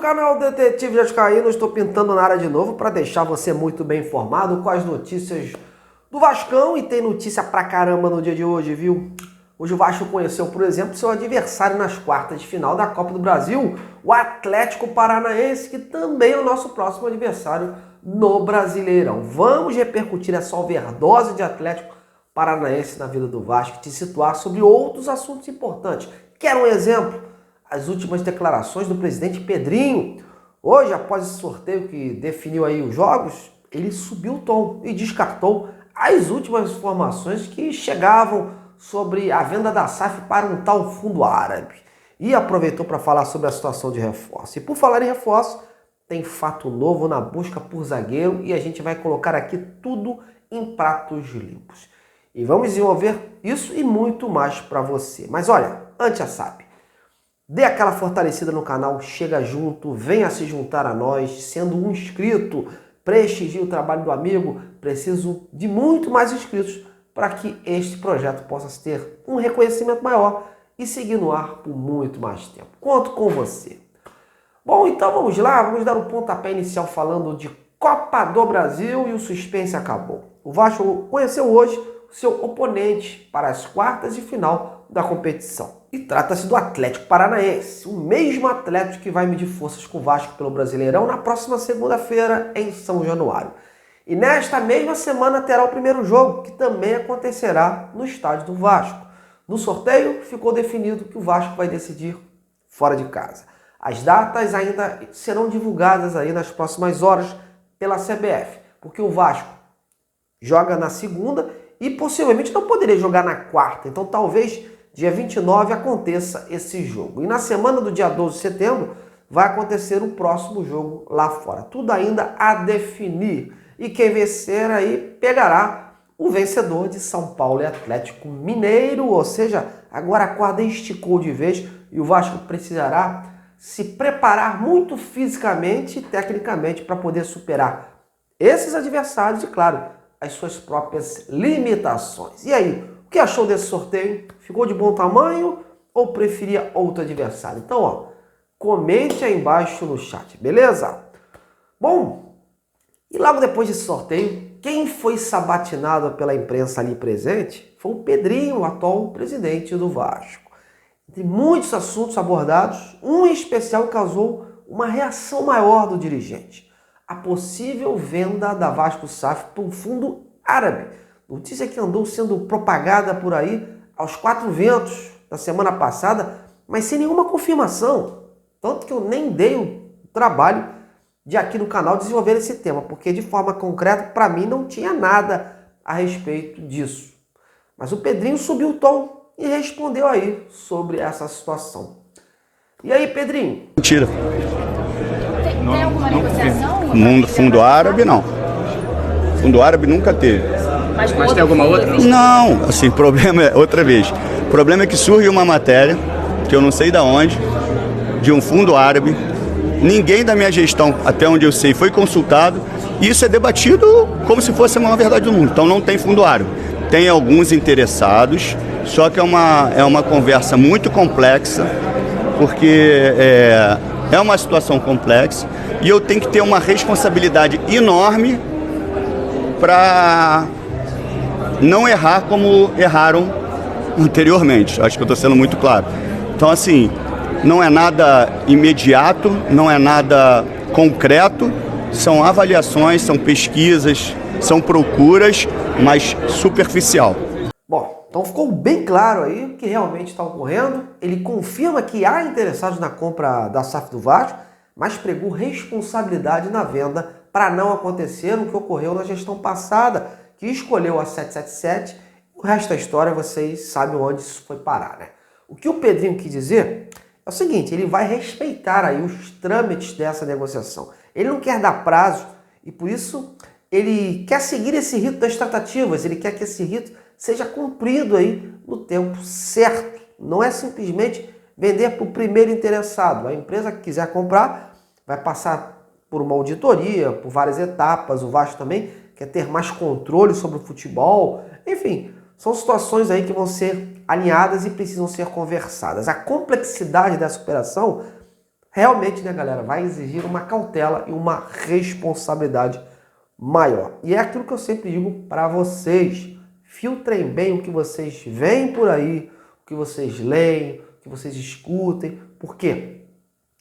canal Detetive Vascaíno, estou pintando na área de novo para deixar você muito bem informado com as notícias do Vascão, e tem notícia pra caramba no dia de hoje, viu? Hoje o Vasco conheceu, por exemplo, seu adversário nas quartas de final da Copa do Brasil, o Atlético Paranaense, que também é o nosso próximo adversário no Brasileirão. Vamos repercutir essa overdose de Atlético Paranaense na vida do Vasco e te situar sobre outros assuntos importantes. Quer um exemplo? As últimas declarações do presidente Pedrinho. Hoje, após esse sorteio que definiu aí os jogos, ele subiu o tom e descartou as últimas informações que chegavam sobre a venda da SAF para um tal fundo árabe. E aproveitou para falar sobre a situação de reforço. E por falar em reforço, tem fato novo na busca por zagueiro e a gente vai colocar aqui tudo em pratos limpos. E vamos desenvolver isso e muito mais para você. Mas olha, antes já sabe, dê aquela fortalecida no canal, chega junto, venha se juntar a nós, sendo um inscrito, prestigie o trabalho do amigo. Preciso de muito mais inscritos para que este projeto possa ter um reconhecimento maior e seguir no ar por muito mais tempo. Conto com você. Bom, então vamos lá, vamos dar o pontapé inicial falando de Copa do Brasil, e o suspense acabou. O Vasco conheceu hoje o seu oponente para as quartas de final da competição. E trata-se do Atlético Paranaense, o mesmo Atlético que vai medir forças com o Vasco pelo Brasileirão na próxima segunda-feira em São Januário. E nesta mesma semana terá o primeiro jogo, que também acontecerá no estádio do Vasco. No sorteio ficou definido que o Vasco vai decidir fora de casa. As datas ainda serão divulgadas aí nas próximas horas pela CBF, porque o Vasco joga na segunda e possivelmente não poderia jogar na quarta. Então talvez dia 29 aconteça esse jogo. E na semana do dia 12 de setembro vai acontecer o próximo jogo lá fora. Tudo ainda a definir. E quem vencer aí pegará o vencedor de São Paulo e Atlético Mineiro. Ou seja, agora a corda esticou de vez e o Vasco precisará se preparar muito fisicamente e tecnicamente para poder superar esses adversários e, claro, as suas próprias limitações. E aí, o que achou desse sorteio? Ficou de bom tamanho ou preferia outro adversário? Então, ó, comente aí embaixo no chat, beleza? Bom, e logo depois desse sorteio, quem foi sabatinado pela imprensa ali presente foi o Pedrinho, o atual presidente do Vasco. Entre muitos assuntos abordados, um em especial causou uma reação maior do dirigente: a possível venda da Vasco SAF para um fundo árabe. Notícia que andou sendo propagada por aí aos quatro ventos na semana passada, mas sem nenhuma confirmação. Tanto que eu nem dei o trabalho de aqui no canal desenvolver esse tema, porque de forma concreta, para mim, não tinha nada a respeito disso. Mas o Pedrinho subiu o tom e respondeu aí sobre essa situação. E aí, Pedrinho? Mentira. Tem alguma negociação? Fundo árabe, não. Fundo árabe nunca teve. Mas tem alguma outra? Não, assim, problema é, outra vez, o problema é que surge uma matéria, que eu não sei de onde, de um fundo árabe. Ninguém da minha gestão, até onde eu sei, foi consultado. E isso é debatido como se fosse a maior verdade do mundo. Então não tem fundo árabe. Tem alguns interessados, só que é uma conversa muito complexa, porque é uma situação complexa e eu tenho que ter uma responsabilidade enorme para não errar como erraram anteriormente. Acho que eu estou sendo muito claro. Então, assim, não é nada imediato, não é nada concreto, são avaliações, são pesquisas, são procuras, mas superficial. Bom, então ficou bem claro aí o que realmente está ocorrendo. Ele confirma que há interessados na compra da SAF do Vasco, mas pregou responsabilidade na venda para não acontecer o que ocorreu na gestão passada, que escolheu a 777. O resto da história vocês sabem onde isso foi parar, né? O que o Pedrinho quis dizer é o seguinte: ele vai respeitar aí os trâmites dessa negociação. Ele não quer dar prazo e por isso ele quer seguir esse rito das tratativas. Ele quer que esse rito seja cumprido aí no tempo certo. Não é simplesmente vender para o primeiro interessado. A empresa que quiser comprar vai passar por uma auditoria, por várias etapas. O Vasco também quer ter mais controle sobre o futebol. Enfim, são situações aí que vão ser alinhadas e precisam ser conversadas. A complexidade dessa operação realmente, né, galera, vai exigir uma cautela e uma responsabilidade maior. E é aquilo que eu sempre digo para vocês. Filtrem bem o que vocês veem por aí, o que vocês leem, o que vocês escutem. Por quê?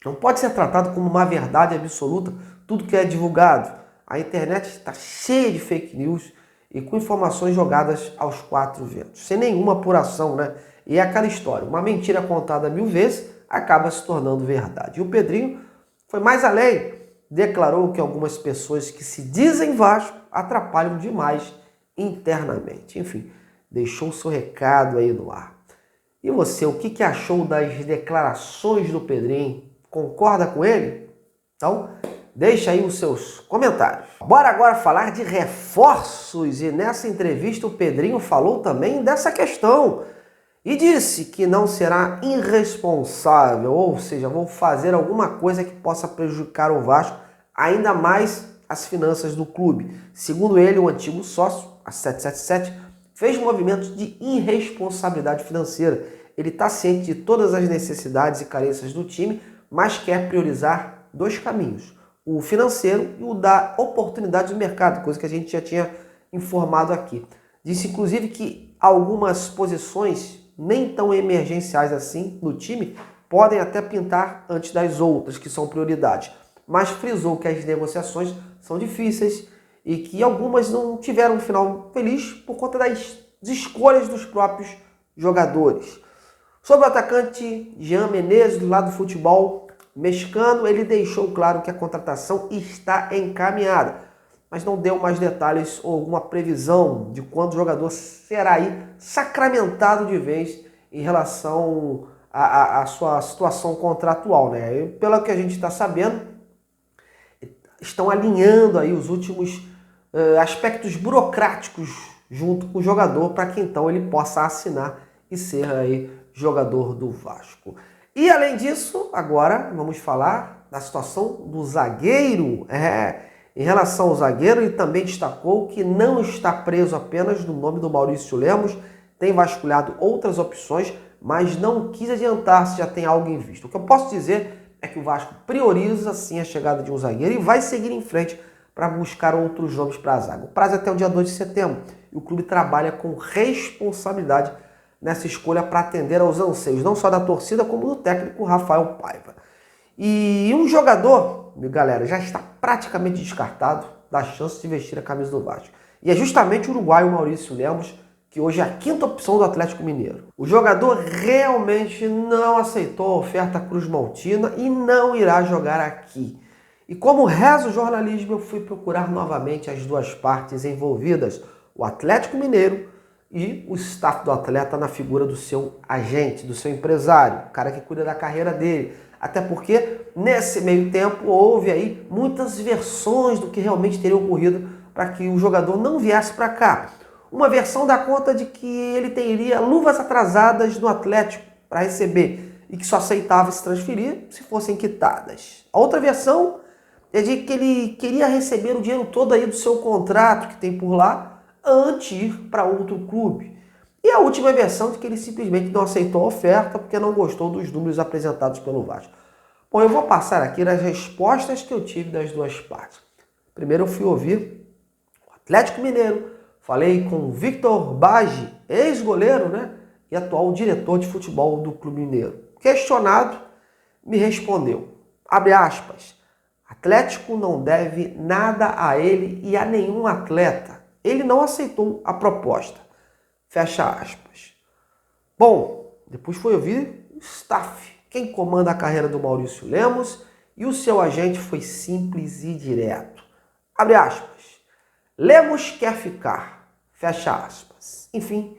Não pode ser tratado como uma verdade absoluta tudo que é divulgado. A internet está cheia de fake news e com informações jogadas aos quatro ventos, sem nenhuma apuração, né? E é aquela história, uma mentira contada 1000 vezes acaba se tornando verdade. E o Pedrinho foi mais além, declarou que algumas pessoas que se dizem Vasco atrapalham demais internamente. Enfim, deixou o seu recado aí no ar. E você, o que achou das declarações do Pedrinho? Concorda com ele? Então, deixa aí os seus comentários. Bora agora falar de reforços. E nessa entrevista o Pedrinho falou também dessa questão. E disse que não será irresponsável, ou seja, vou fazer alguma coisa que possa prejudicar o Vasco, ainda mais as finanças do clube. Segundo ele, o antigo sócio, a 777, fez movimentos de irresponsabilidade financeira. Ele está ciente de todas as necessidades e carências do time, mas quer priorizar dois caminhos: o financeiro e o da oportunidade do mercado, coisa que a gente já tinha informado aqui. Disse inclusive que algumas posições nem tão emergenciais assim no time podem até pintar antes das outras, que são prioridade. Mas frisou que as negociações são difíceis e que algumas não tiveram um final feliz por conta das escolhas dos próprios jogadores. Sobre o atacante Jean Menezes, do lado do futebol mexicano, ele deixou claro que a contratação está encaminhada, mas não deu mais detalhes ou alguma previsão de quando o jogador será aí sacramentado de vez em relação à sua situação contratual, né? E pelo que a gente está sabendo, estão alinhando aí os últimos aspectos burocráticos junto com o jogador para que então ele possa assinar e ser aí jogador do Vasco. E além disso, agora vamos falar da situação do zagueiro. Em relação ao zagueiro, ele também destacou que não está preso apenas no nome do Maurício Lemos, tem vasculhado outras opções, mas não quis adiantar se já tem algo em vista. O que eu posso dizer é que o Vasco prioriza sim a chegada de um zagueiro e vai seguir em frente para buscar outros nomes para a zaga. O prazo é até o dia 2 de setembro e o clube trabalha com responsabilidade nessa escolha para atender aos anseios, não só da torcida, como do técnico Rafael Paiva. E um jogador, galera, já está praticamente descartado da chance de vestir a camisa do Vasco. E é justamente o uruguaio Maurício Lemos, que hoje é a quinta opção do Atlético Mineiro. O jogador realmente não aceitou a oferta cruzmaltina e não irá jogar aqui. E como reza o jornalismo, eu fui procurar novamente as duas partes envolvidas, o Atlético Mineiro e o staff do atleta na figura do seu agente, do seu empresário, o cara que cuida da carreira dele. Até porque, nesse meio tempo, houve aí muitas versões do que realmente teria ocorrido para que o jogador não viesse para cá. Uma versão dá conta de que ele teria luvas atrasadas no Atlético para receber e que só aceitava se transferir se fossem quitadas. A outra versão é de que ele queria receber o dinheiro todo aí do seu contrato que tem por lá antes de ir para outro clube. E a última versão de que ele simplesmente não aceitou a oferta porque não gostou dos números apresentados pelo Vasco. Bom, eu vou passar aqui nas respostas que eu tive das duas partes. Primeiro eu fui ouvir o Atlético Mineiro, falei com o Victor Bage, ex-goleiro, né, e atual diretor de futebol do Clube Mineiro. Questionado, me respondeu, abre aspas, Atlético não deve nada a ele e a nenhum atleta. Ele não aceitou a proposta. Fecha aspas. Bom, depois foi ouvir o staff, quem comanda a carreira do Maurício Lemos, e o seu agente foi simples e direto. Abre aspas. Lemos quer ficar. Fecha aspas. Enfim,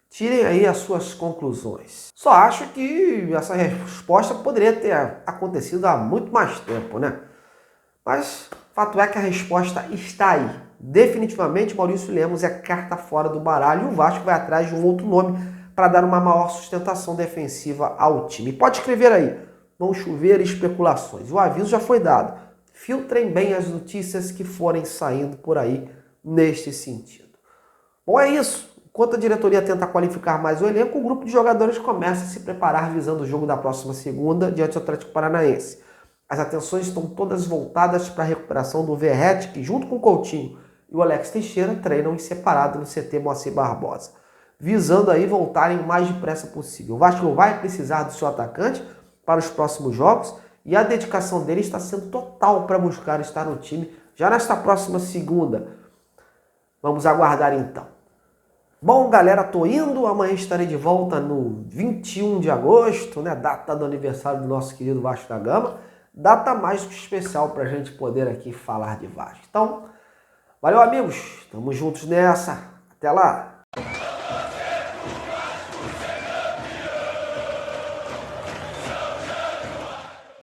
tirem aí as suas conclusões. Só acho que essa resposta poderia ter acontecido há muito mais tempo, né? Mas fato é que a resposta está aí. Definitivamente, Maurício Lemos é carta fora do baralho e o Vasco vai atrás de um outro nome para dar uma maior sustentação defensiva ao time. Pode escrever aí, vão chover especulações. O aviso já foi dado. Filtrem bem as notícias que forem saindo por aí neste sentido. Bom, é isso. O Enquanto a diretoria tenta qualificar mais o elenco, o grupo de jogadores começa a se preparar visando o jogo da próxima segunda diante do Atlético Paranaense. As atenções estão todas voltadas para a recuperação do Verratti, que junto com o Coutinho e o Alex Teixeira treinam em separado no CT Moacir Barbosa, visando aí voltarem o mais depressa possível. O Vasco vai precisar do seu atacante para os próximos jogos e a dedicação dele está sendo total para buscar estar no time já nesta próxima segunda. Vamos aguardar então. Bom, galera, tô indo. Amanhã estarei de volta no 21 de agosto, né? Data do aniversário do nosso querido Vasco da Gama. Data mais que especial pra gente poder aqui falar de Vasco. Então, valeu, amigos. Tamo juntos nessa. Até lá.